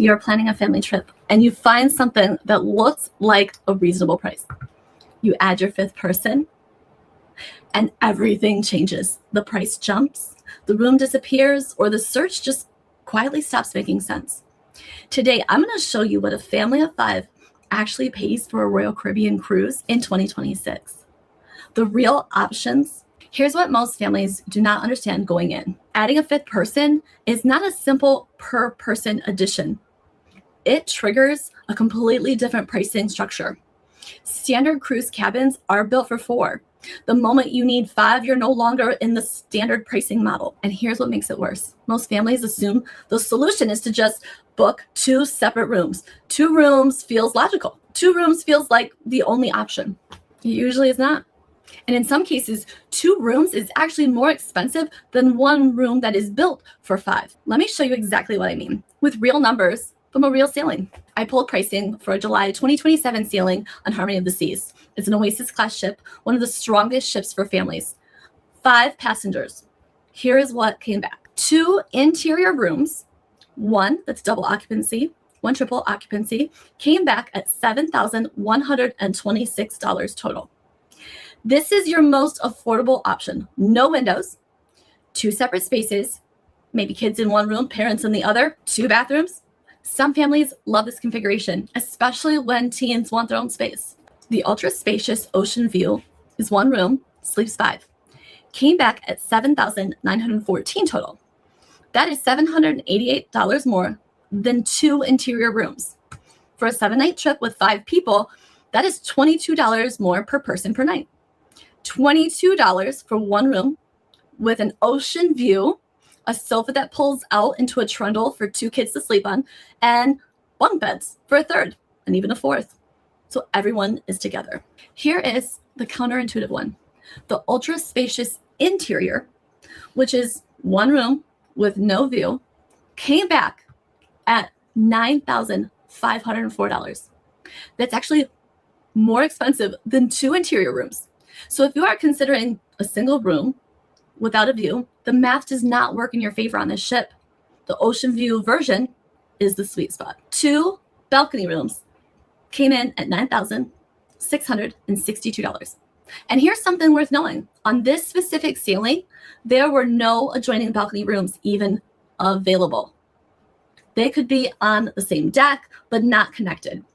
you're planning a family trip and you find something that looks like a reasonable price. You add your fifth person and everything changes. The price jumps, the room disappears, or the search just quietly stops making sense. Today, I'm going to show you what a family of 5 actually pays for a Royal Caribbean cruise in 2026. The real options. Here's what most families do not understand going in. Adding a fifth person is not a simple per person addition. It triggers a completely different pricing structure. Standard cruise cabins are built for 4. The moment you need 5, you're no longer in the standard pricing model. And here's what makes it worse. Most families assume the solution is to just book 2 separate rooms. 2 rooms feels logical. 2 rooms feels like the only option. It usually is not. And in some cases, 2 rooms is actually more expensive than 1 room that is built for 5. Let me show you exactly what I mean with real numbers from a real sailing. I pulled pricing for a July 2027 sailing on Harmony of the Seas. It's an Oasis class ship, one of the strongest ships for families. 5 passengers. Here is what came back. 2 interior rooms, 1 that's double occupancy, 1 triple occupancy, came back at $7,126 total. This is your most affordable option. No windows, 2 separate spaces, maybe kids in 1 room, parents in the other, 2 bathrooms. Some families love this configuration, especially when teens want their own space. The ultra spacious ocean view is 1 room, sleeps 5. Came back at $7,914 total. That is $788 more than 2 interior rooms. For a 7-night trip with 5 people, that is $22 more per person per night. $22 for 1 room with an ocean view, a sofa that pulls out into a trundle for 2 kids to sleep on, and bunk beds for a 3rd and even a 4th. So everyone is together. Here is the counterintuitive one. The ultra spacious interior, which is 1 room with no view, came back at $9,504. That's actually more expensive than 2 interior rooms. So if you are considering a single room without a view, the math does not work in your favor on this ship. The ocean view version is the sweet spot. 2 balcony rooms came in at $9,662. And here's something worth knowing. On this specific sailing, there were no adjoining balcony rooms even available. They could be on the same deck, but not connected.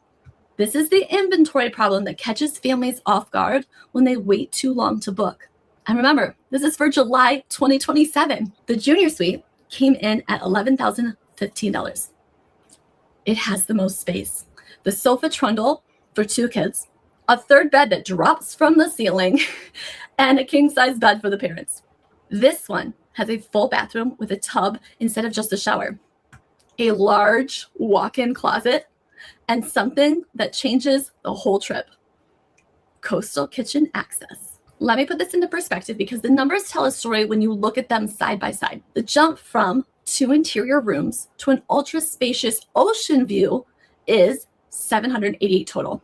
This is the inventory problem that catches families off guard when they wait too long to book. And remember, this is for July 2027. The junior suite came in at $11,015. It has the most space. The sofa trundle for 2 kids, a 3rd bed that drops from the ceiling, and a king-size bed for the parents. This one has a full bathroom with a tub instead of just a shower, a large walk-in closet, and something that changes the whole trip: coastal kitchen access. Let me put this into perspective because the numbers tell a story when you look at them side by side. The jump from 2 interior rooms to an ultra spacious ocean view is $788 total.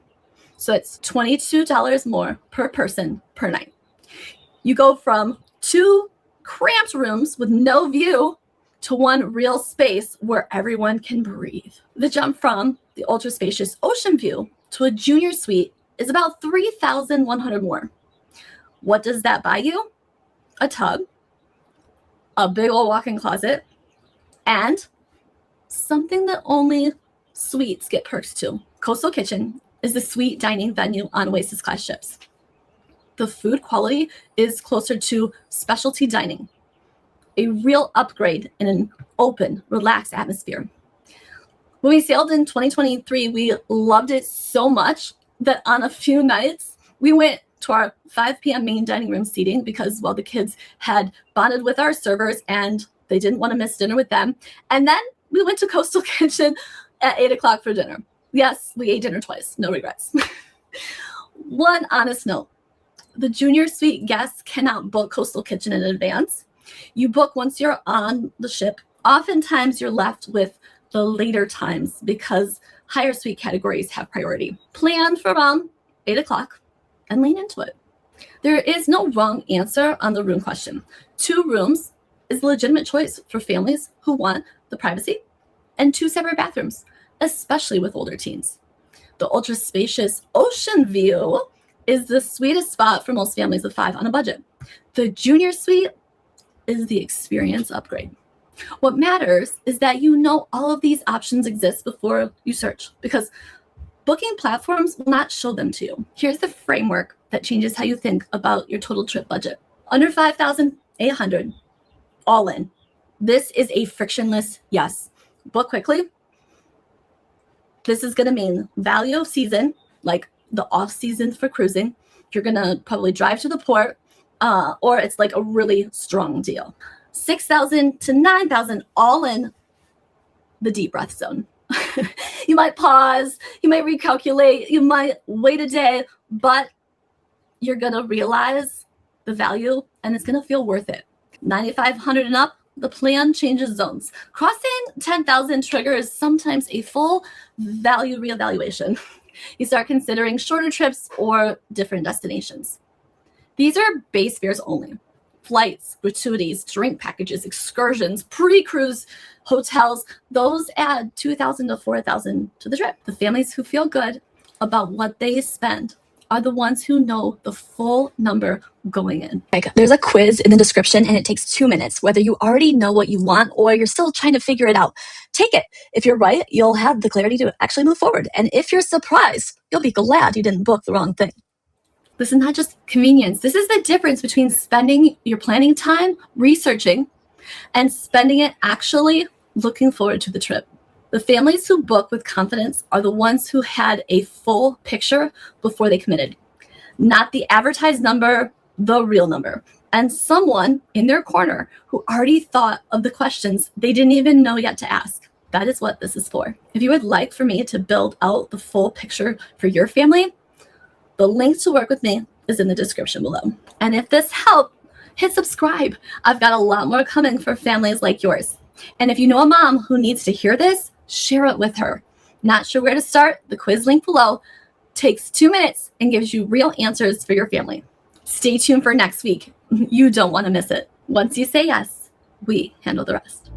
So it's $22 more per person per night. You go from 2 cramped rooms with no view to 1 real space where everyone can breathe. The jump from the ultra spacious ocean view to a junior suite is about $3,100 more. What does that buy you? A tub, a big old walk-in closet, and something that only suites get perks to. Coastal Kitchen is the suite dining venue on Oasis class ships. The food quality is closer to specialty dining, a real upgrade in an open, relaxed atmosphere. When we sailed in 2023, we loved it so much that on a few nights, we went to our 5 p.m. main dining room seating because, well, the kids had bonded with our servers and they didn't want to miss dinner with them. And then we went to Coastal Kitchen at 8 o'clock for dinner. Yes, we ate dinner twice. No regrets. One honest note. The junior suite guests cannot book Coastal Kitchen in advance. You book once you're on the ship. Oftentimes, you're left with the later times because higher suite categories have priority. Plan for around 8 o'clock and lean into it. There is no wrong answer on the room question. 2 rooms is a legitimate choice for families who want the privacy, and 2 separate bathrooms. especially with older teens. The ultra spacious ocean view is the sweetest spot for most families of 5 on a budget. The junior suite is the experience upgrade. What matters is that you know all of these options exist before you search, because booking platforms will not show them to you. Here's the framework that changes how you think about your total trip budget. Under $5,800, all in. This is a frictionless yes. Book quickly. This is going to mean value of season, like the off season for cruising. You're going to probably drive to the port, or it's like a really strong deal. $6,000 to $9,000, all in the deep breath zone. You might pause, you might recalculate, you might wait a day, but you're going to realize the value and it's going to feel worth it. 9,500 and up, the plan changes zones. Crossing 10,000 triggers sometimes a full value reevaluation. You start considering shorter trips or different destinations. These are base fares only. Flights, gratuities, drink packages, excursions, pre-cruise hotels, those add $2,000 to $4,000 to the trip. The families who feel good about what they spend are the ones who know the full number going in. There's a quiz in the description and it takes 2 minutes, whether you already know what you want or you're still trying to figure it out. Take it. If you're right, you'll have the clarity to actually move forward. And if you're surprised, you'll be glad you didn't book the wrong thing. This is not just convenience. This is the difference between spending your planning time researching and spending it actually looking forward to the trip. The families who book with confidence are the ones who had a full picture before they committed, not the advertised number, the real number, and someone in their corner who already thought of the questions they didn't even know yet to ask. That is what this is for. If you would like for me to build out the full picture for your family, the link to work with me is in the description below. And if this helped, hit subscribe. I've got a lot more coming for families like yours. And if you know a mom who needs to hear this, share it with her. Not sure where to start? The quiz link below takes 2 minutes and gives you real answers for your family. Stay tuned for next week. You don't want to miss it. Once you say yes, we handle the rest.